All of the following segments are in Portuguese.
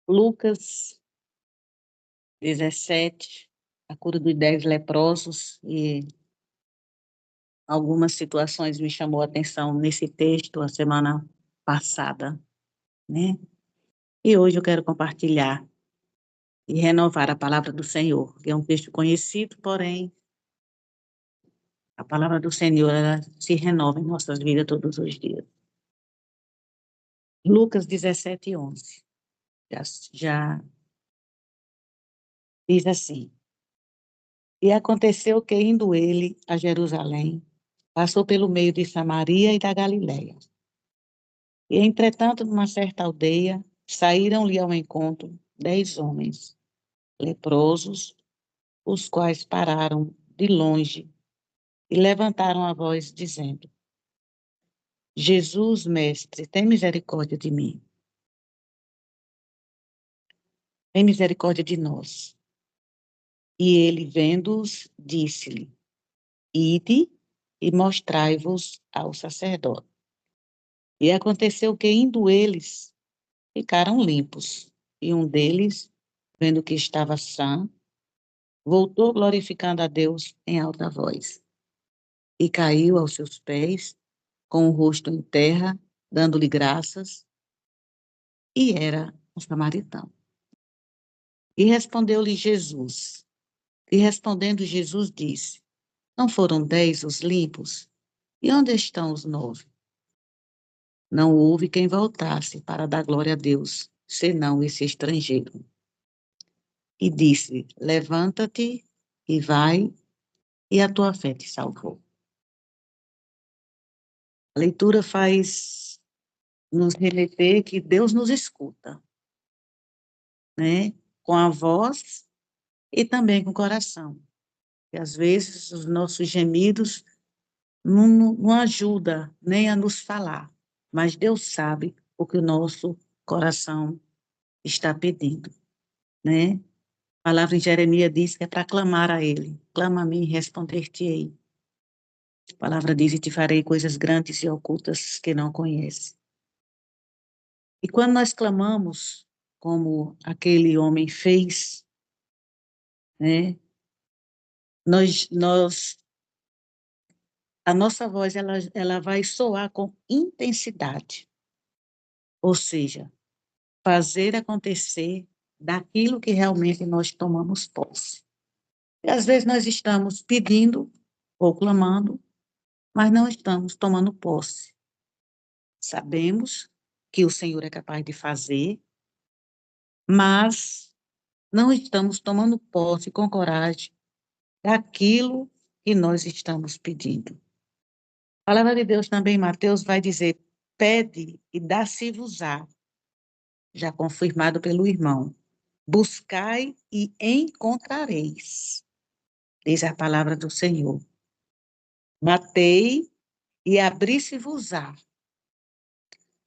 Lucas 17, a cura dos 10 leprosos, e algumas situações me chamou a atenção nesse texto a semana passada, né? E hoje eu quero compartilhar e renovar a palavra do Senhor, que é um texto conhecido, porém, a palavra do Senhor, ela se renova em nossas vidas todos os dias. Lucas 17, 11, já diz assim: E aconteceu que, indo ele a Jerusalém, passou pelo meio de Samaria e da Galiléia. E, entretanto, numa certa aldeia, saíram-lhe ao encontro 10 homens, leprosos, os quais pararam de longe e levantaram a voz, dizendo: Jesus, mestre, tem misericórdia de mim. Tem misericórdia de nós. E ele, vendo-os, disse-lhe: Ide e mostrai-vos ao sacerdote. E aconteceu que, indo eles, ficaram limpos. E um deles, vendo que estava sã, voltou glorificando a Deus em alta voz. E caiu aos seus pés, com o rosto em terra, dando-lhe graças, e era um samaritano. E respondeu-lhe Jesus. E respondendo Jesus disse: Não foram 10 os limpos? E onde estão os 9? Não houve quem voltasse para dar glória a Deus, senão esse estrangeiro. E disse: Levanta-te e vai, e a tua fé te salvou. A leitura faz nos remeter que Deus nos escuta, né? Com a voz e também com o coração. E às vezes os nossos gemidos não ajudam nem a nos falar, mas Deus sabe o que o nosso coração está pedindo, né? A palavra em Jeremias diz que é para clamar a Ele. Clama a mim e responder-te-ei. A palavra diz: e te farei coisas grandes e ocultas que não conheces. E quando nós clamamos, como aquele homem fez, né? A nossa voz, ela vai soar com intensidade. Ou seja, fazer acontecer daquilo que realmente nós tomamos posse. E às vezes nós estamos pedindo ou clamando, mas não estamos tomando posse. Sabemos que o Senhor é capaz de fazer, mas não estamos tomando posse com coragem daquilo que nós estamos pedindo. A palavra de Deus também, Mateus, vai dizer: pede e dá-se-vos-á, já confirmado pelo irmão. Buscai e encontrareis, diz a palavra do Senhor. Batei e abri-se-vos-á,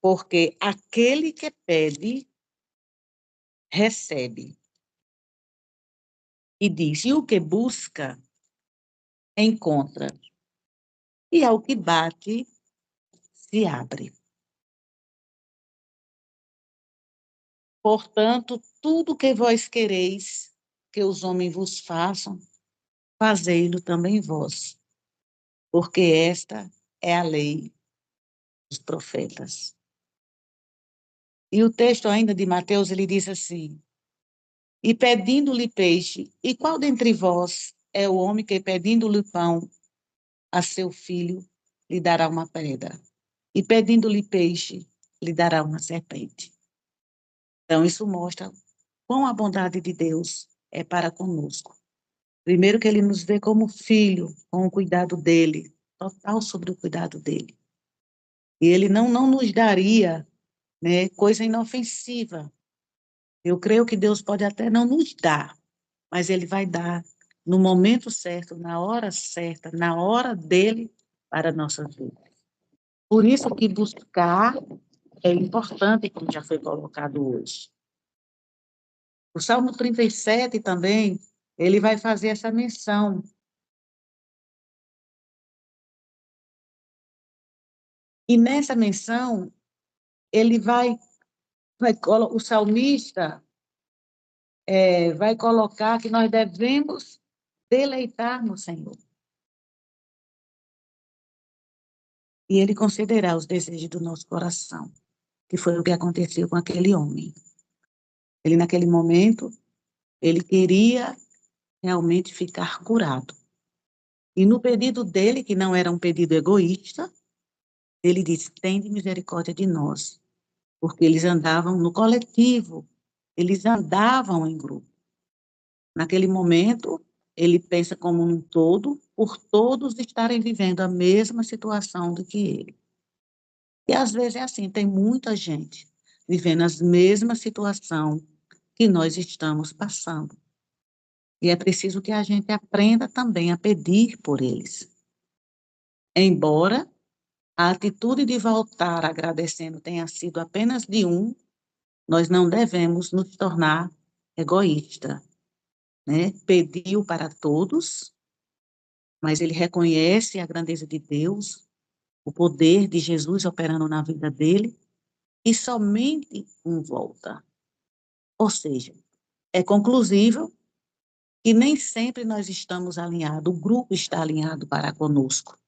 porque aquele que pede, recebe. E diz: e o que busca, encontra. E ao que bate, se abre. Portanto, tudo que vós quereis que os homens vos façam, fazei-lo também vós, porque esta é a lei dos profetas. E o texto ainda de Mateus, ele diz assim: e pedindo-lhe peixe, e qual dentre vós é o homem que, pedindo-lhe pão a seu filho, lhe dará uma pedra? E pedindo-lhe peixe, lhe dará uma serpente. Então, isso mostra quão a bondade de Deus é para conosco. Primeiro que ele nos vê como filho, com o cuidado dele, total sobre o cuidado dele. E ele não nos daria, né, coisa inofensiva. Eu creio que Deus pode até não nos dar, mas ele vai dar no momento certo, na hora dele para a nossa vida. Por isso que buscar é importante, como já foi colocado hoje. O Salmo 37 também, ele vai fazer essa menção. E nessa menção, ele vai o salmista vai colocar que nós devemos deleitar no Senhor. E ele considerar os desejos do nosso coração, que foi o que aconteceu com aquele homem. Ele, naquele momento, ele queria realmente ficar curado. E no pedido dele, que não era um pedido egoísta, ele disse: tende misericórdia de nós, porque eles andavam no coletivo, eles andavam em grupo. Naquele momento, ele pensa como um todo, por todos estarem vivendo a mesma situação do que ele. E às vezes é assim, tem muita gente vivendo a mesma situação que nós estamos passando. E é preciso que a gente aprenda também a pedir por eles. Embora a atitude de voltar agradecendo tenha sido apenas de um, nós não devemos nos tornar egoístas, né? Pediu para todos, mas ele reconhece a grandeza de Deus, o poder de Jesus operando na vida dele, e somente um volta. Ou seja, é conclusível que nem sempre nós estamos alinhados, o grupo está alinhado para conosco,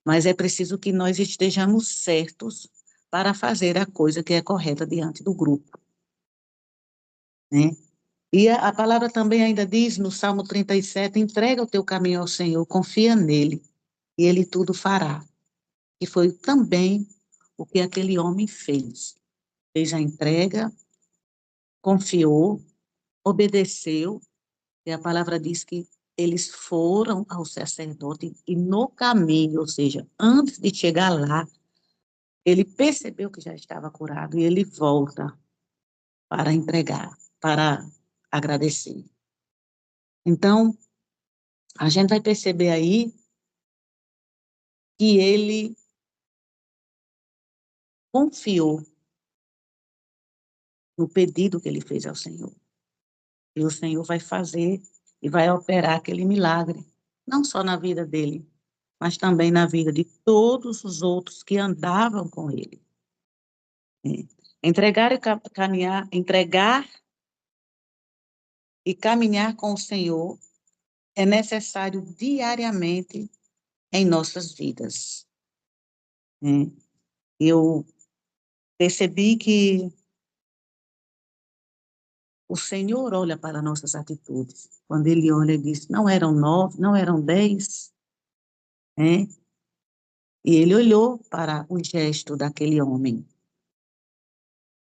mas é preciso que nós estejamos certos para fazer a coisa que é correta diante do grupo, né? E a palavra também ainda diz no Salmo 37, entrega o teu caminho ao Senhor, confia nele, e ele tudo fará. E foi também o que aquele homem fez. Fez a entrega, confiou, obedeceu, e a palavra diz que eles foram ao sacerdote e no caminho, ou seja, antes de chegar lá, ele percebeu que já estava curado e ele volta para entregar, para agradecer. Então, a gente vai perceber aí que ele confiou no pedido que ele fez ao Senhor. E o Senhor vai fazer e vai operar aquele milagre, não só na vida dele, mas também na vida de todos os outros que andavam com ele. Entregar e caminhar, entregar e caminhar com o Senhor é necessário diariamente em nossas vidas. Eu percebi que o Senhor olha para nossas atitudes. Quando ele olha e diz, não eram 9, não eram 10, né? E ele olhou para o gesto daquele homem.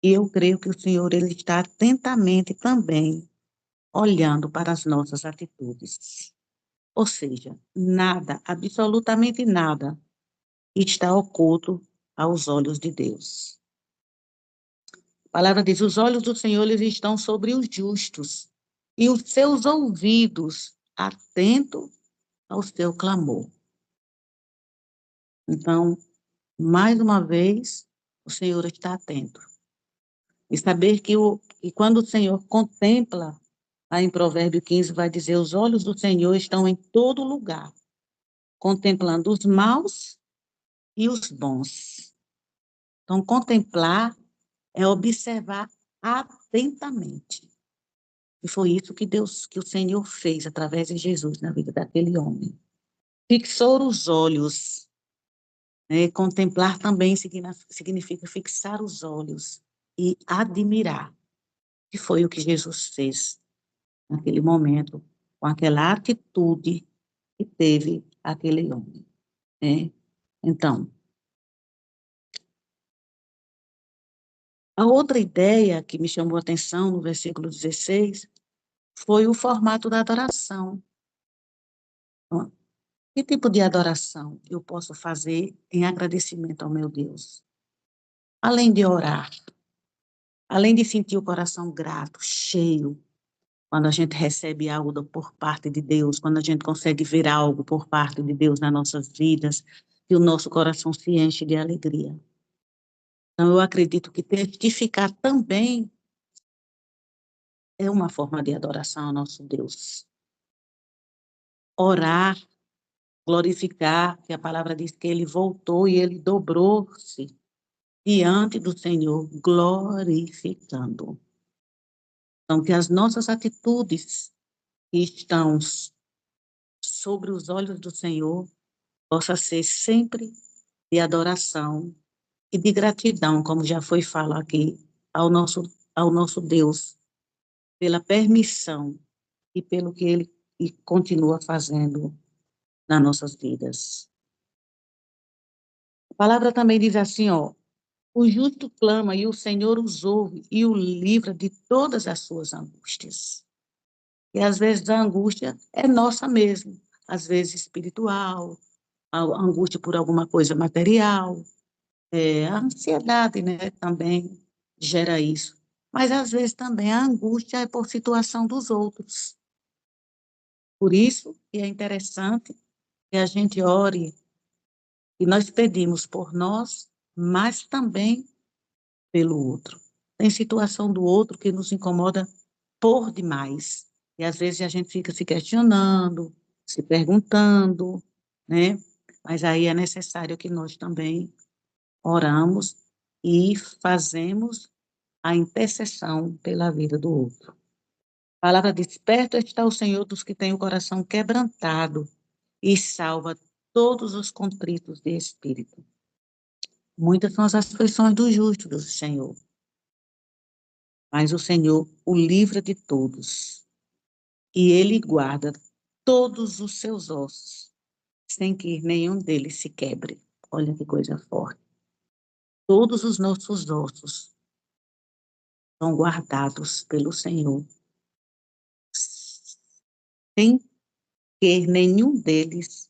E eu creio que o Senhor ele está atentamente também olhando para as nossas atitudes. Ou seja, nada, absolutamente nada, está oculto aos olhos de Deus. A palavra diz, os olhos do Senhor eles estão sobre os justos, e os seus ouvidos atentos ao seu clamor. Então, mais uma vez, o Senhor está atento. E saber que quando o Senhor contempla, lá em Provérbio 15 vai dizer, os olhos do Senhor estão em todo lugar, contemplando os maus e os bons. Então, contemplar é observar atentamente. E foi isso que o Senhor fez através de Jesus na vida daquele homem. Fixou os olhos, né? Contemplar também significa fixar os olhos e admirar, que foi o que Jesus fez naquele momento, com aquela atitude que teve aquele homem, né? Então, a outra ideia que me chamou a atenção no versículo 16 foi o formato da adoração. Que tipo de adoração eu posso fazer em agradecimento ao meu Deus? Além de orar, além de sentir o coração grato, cheio, quando a gente recebe algo por parte de Deus, quando a gente consegue ver algo por parte de Deus nas nossas vidas, e o nosso coração se enche de alegria. Então, eu acredito que testificar também é uma forma de adoração ao nosso Deus. Orar, glorificar, que a palavra diz que ele voltou e ele dobrou-se diante do Senhor, glorificando. Então, que as nossas atitudes que estão sobre os olhos do Senhor possa ser sempre de adoração e de gratidão, como já foi falado aqui, ao nosso Deus, pela permissão e pelo que Ele continua fazendo nas nossas vidas. A palavra também diz assim, ó, o justo clama e o Senhor os ouve e o livra de todas as suas angústias. E às vezes a angústia é nossa mesmo, às vezes espiritual, a angústia por alguma coisa material, a ansiedade, né, também gera isso. Mas às vezes também a angústia é por situação dos outros. Por isso que é interessante que a gente ore e nós pedimos por nós, mas também pelo outro. Tem situação do outro que nos incomoda por demais. E às vezes a gente fica se questionando, se perguntando, né? Mas aí é necessário que nós também oramos e fazemos a intercessão pela vida do outro. A palavra diz: perto está o Senhor dos que têm o coração quebrantado e salva todos os contritos de espírito. Muitas são as aflições do justo do Senhor, mas o Senhor o livra de todos, e ele guarda todos os seus ossos, sem que nenhum deles se quebre. Olha que coisa forte. Todos os nossos ossos são guardados pelo Senhor, sem que nenhum deles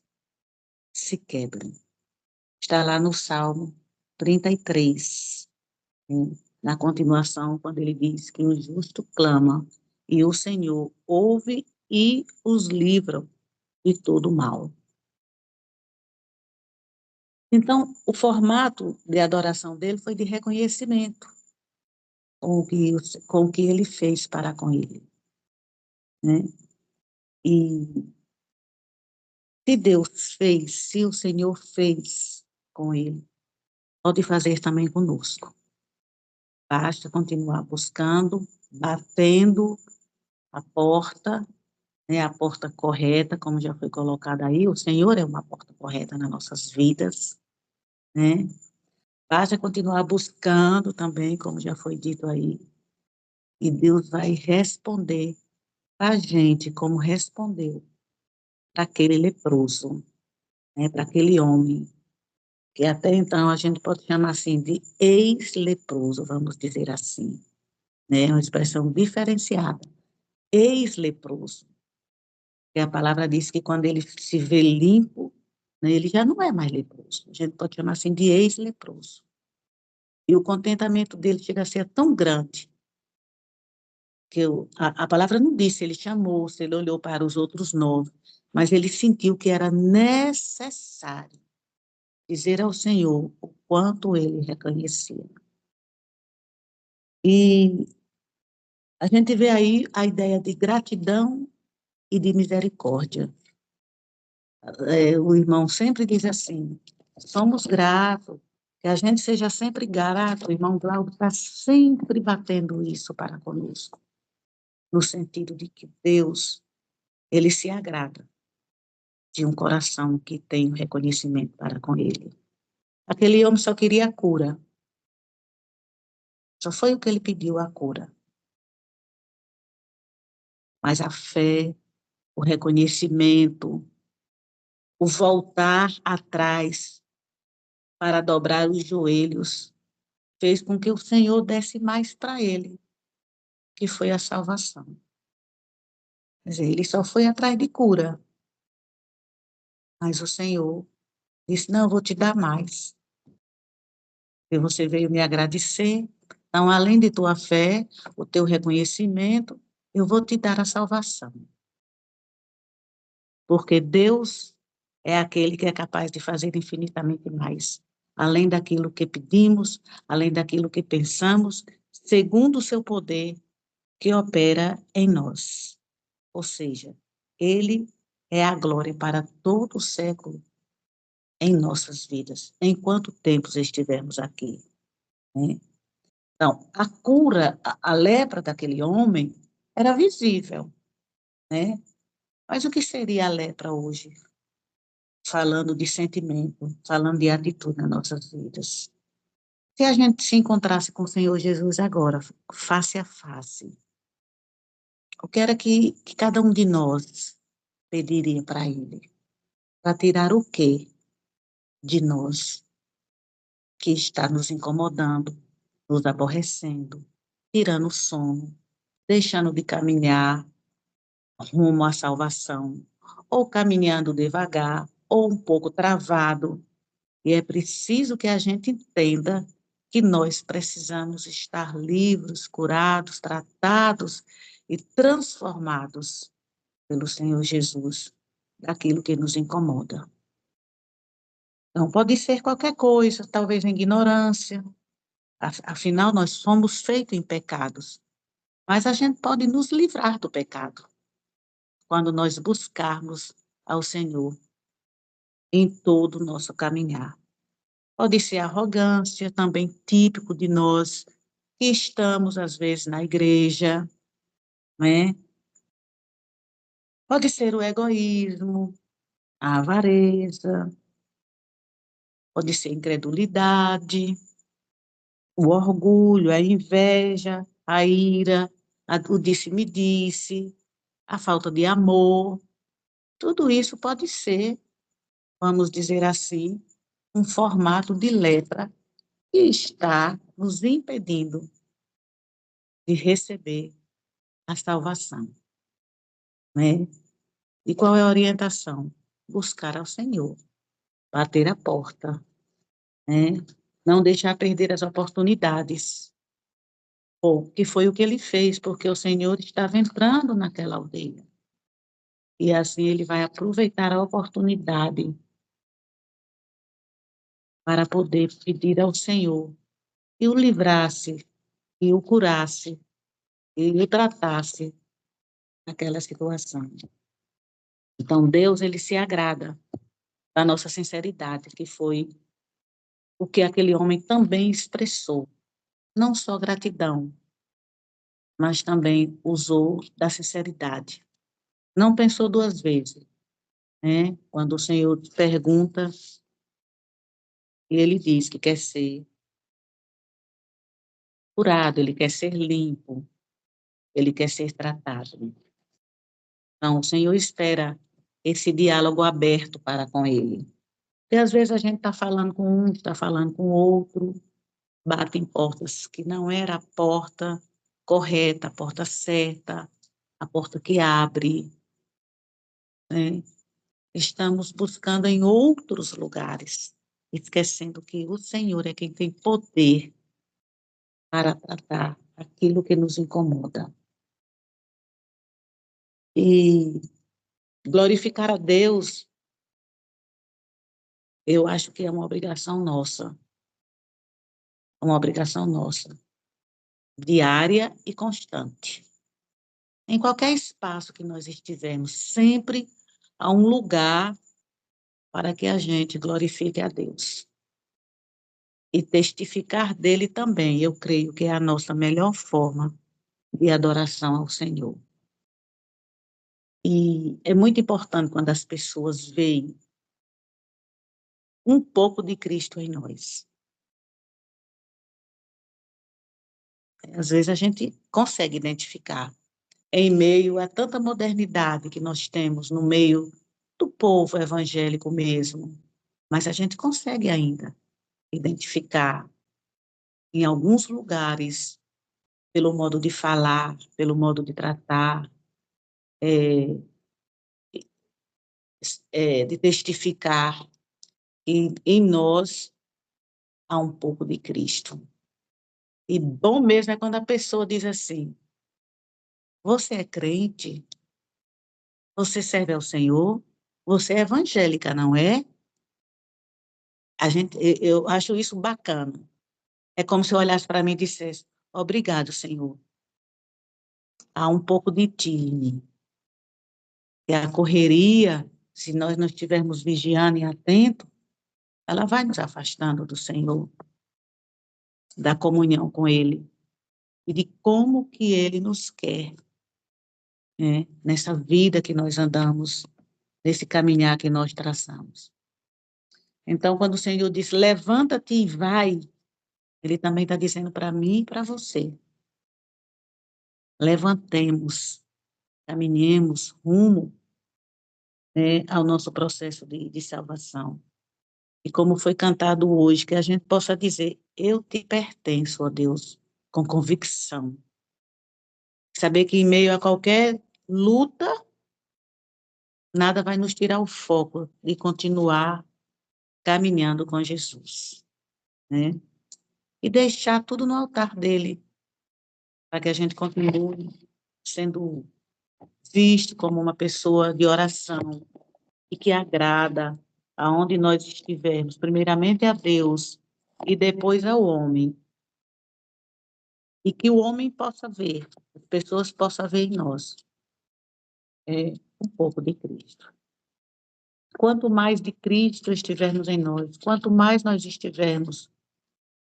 se quebre. Está lá no Salmo 33, né? Na continuação, quando ele diz que o justo clama e o Senhor ouve e os livra de todo mal. Então, o formato de adoração dele foi de reconhecimento com o que ele fez para com ele, né? E se Deus fez, se o Senhor fez com ele, pode fazer também conosco. Basta continuar buscando, batendo a porta, né, a porta correta, como já foi colocado aí, o Senhor é uma porta correta nas nossas vidas, né? Basta continuar buscando também, como já foi dito aí, e Deus vai responder a gente como respondeu para aquele leproso, né, para aquele homem, que até então a gente pode chamar assim de ex-leproso, vamos dizer assim, né, uma expressão diferenciada, ex-leproso, que a palavra diz que quando ele se vê limpo, né, ele já não é mais leproso, a gente pode chamar assim de ex-leproso. E o contentamento dele chega a ser tão grande, que a palavra não disse se ele chamou, se ele olhou para os outros 9, mas ele sentiu que era necessário dizer ao Senhor o quanto ele reconhecia. E a gente vê aí a ideia de gratidão e de misericórdia. O irmão sempre diz assim, somos gratos, que a gente seja sempre grato, o irmão Glauco está sempre batendo isso para conosco, no sentido de que Deus, ele se agrada de um coração que tem um reconhecimento para com ele. Aquele homem só queria a cura, só foi o que ele pediu, a cura. Mas a fé, o reconhecimento, o voltar atrás para dobrar os joelhos, fez com que o Senhor desse mais para ele, que foi a salvação. Quer dizer, ele só foi atrás de cura, mas o Senhor disse, não, eu vou te dar mais. E você veio me agradecer, então, além de tua fé, o teu reconhecimento, eu vou te dar a salvação. Porque Deus é aquele que é capaz de fazer infinitamente mais, além daquilo que pedimos, além daquilo que pensamos, segundo o seu poder que opera em nós. Ou seja, ele é a glória para todo o século em nossas vidas, enquanto tempos estivermos aqui. né? Então, a cura, a lepra daquele homem era visível, né? Mas o que seria a lepra hoje? Falando de sentimento, falando de atitude nas nossas vidas. Se a gente se encontrasse com o Senhor Jesus agora, face a face, o que era que cada um de nós pediria para Ele? Para tirar o quê de nós que está nos incomodando, nos aborrecendo, tirando o sono, deixando de caminhar rumo à salvação, ou caminhando devagar, ou um pouco travado. E é preciso que a gente entenda que nós precisamos estar livres, curados, tratados e transformados pelo Senhor Jesus daquilo que nos incomoda. Não pode ser qualquer coisa, talvez a ignorância, afinal nós somos feitos em pecados, mas a gente pode nos livrar do pecado quando nós buscarmos ao Senhor em todo o nosso caminhar. Pode ser arrogância, também típico de nós que estamos, às vezes, na igreja, né? Pode ser o egoísmo, a avareza, pode ser a incredulidade, o orgulho, a inveja, a ira, o disse-me-disse, a falta de amor. Tudo isso pode ser, vamos dizer assim, um formato de lepra que está nos impedindo de receber a salvação, né? E qual é a orientação? Buscar ao Senhor, bater a porta, né? Não deixar perder as oportunidades. Ou que foi o que ele fez, porque o Senhor estava entrando naquela aldeia. E assim ele vai aproveitar a oportunidade para poder pedir ao Senhor que o livrasse, que o curasse, e o tratasse naquela situação. Então, Deus, ele se agrada da nossa sinceridade, que foi o que aquele homem também expressou. Não só gratidão, mas também usou da sinceridade. Não pensou duas vezes, né? Quando o Senhor pergunta, e ele diz que quer ser curado, ele quer ser limpo, ele quer ser tratado. Então, o Senhor espera esse diálogo aberto para com ele. Porque às vezes a gente está falando com um, está falando com outro, bate em portas que não era a porta correta, a porta certa, a porta que abre, né? Estamos buscando em outros lugares, esquecendo que o Senhor é quem tem poder para tratar aquilo que nos incomoda. E glorificar a Deus, eu acho que é uma obrigação nossa, diária e constante. Em qualquer espaço que nós estivermos, sempre há um lugar para que a gente glorifique a Deus. E testificar dele também, eu creio que é a nossa melhor forma de adoração ao Senhor. E é muito importante quando as pessoas veem um pouco de Cristo em nós. Às vezes a gente consegue identificar, em meio a tanta modernidade que nós temos, no meio do povo evangélico mesmo, mas a gente consegue ainda identificar em alguns lugares, pelo modo de falar, pelo modo de tratar, de testificar, em nós há um pouco de Cristo. E bom mesmo é quando a pessoa diz assim: você é crente? Você serve ao Senhor? Você é evangélica, não é? Eu acho isso bacana. É como se eu olhasse para mim e dissesse: obrigado, Senhor. Há um pouco de ti em mim. E a correria, se nós não estivermos vigiando e atentos, ela vai nos afastando do Senhor. da comunhão com Ele e de como que Ele nos quer, né, nessa vida que nós andamos, nesse caminhar que nós traçamos. Então, quando o Senhor diz, levanta-te e vai, Ele também está dizendo para mim e para você. Levantemos, caminhemos rumo, né, ao nosso processo de salvação. E como foi cantado hoje, que a gente possa dizer, eu te pertenço, ó Deus, com convicção. Saber que em meio a qualquer luta, nada vai nos tirar o foco de continuar caminhando com Jesus, né? E deixar tudo no altar dele, para que a gente continue sendo visto como uma pessoa de oração e que agrada aonde nós estivermos, primeiramente a Deus e depois ao homem. E que o homem possa ver, as pessoas possam ver em nós um pouco de Cristo. Quanto mais de Cristo estivermos em nós, quanto mais nós estivermos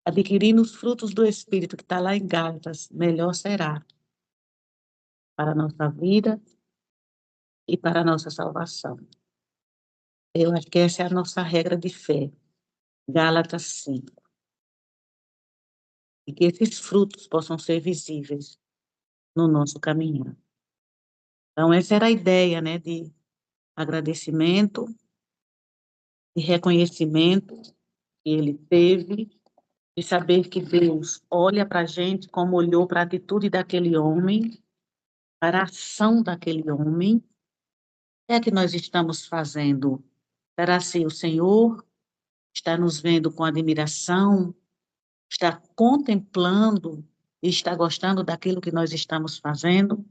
adquirindo os frutos do Espírito, que está lá em Gálatas, melhor será para a nossa vida e para a nossa salvação. Eu acho que essa é a nossa regra de fé, Gálatas 5. E que esses frutos possam ser visíveis no nosso caminhar. Então, essa era a ideia, né, de agradecimento e reconhecimento que ele teve, de saber que Deus olha para a gente como olhou para a atitude daquele homem, para a ação daquele homem. O que é que nós estamos fazendo? Será se o Senhor está nos vendo com admiração, está contemplando e está gostando daquilo que nós estamos fazendo?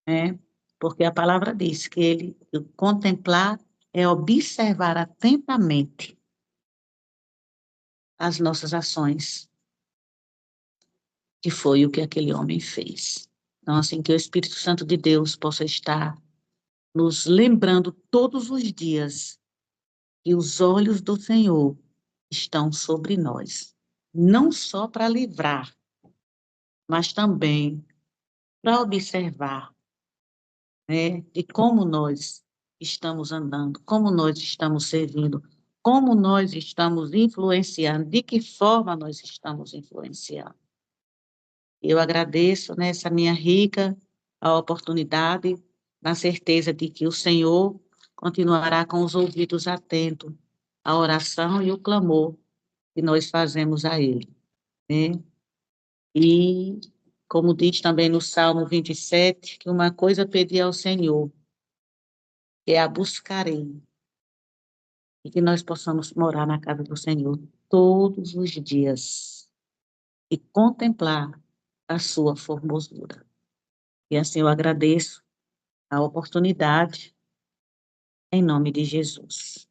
Né? Porque a palavra diz que ele contemplar é observar atentamente as nossas ações, que foi o que aquele homem fez. Então, assim, que o Espírito Santo de Deus possa estar nos lembrando todos os dias que os olhos do Senhor estão sobre nós, não só para livrar, mas também para observar, né, de como nós estamos andando, como nós estamos servindo, como nós estamos influenciando, de que forma nós estamos influenciando. Eu agradeço nessa minha rica a oportunidade, na certeza de que o Senhor continuará com os ouvidos atentos à oração e o clamor que nós fazemos a Ele, né? E, como diz também no Salmo 27, que uma coisa pedi ao Senhor, que é a buscarei, e que nós possamos morar na casa do Senhor todos os dias e contemplar a sua formosura. E assim eu agradeço a oportunidade, em nome de Jesus.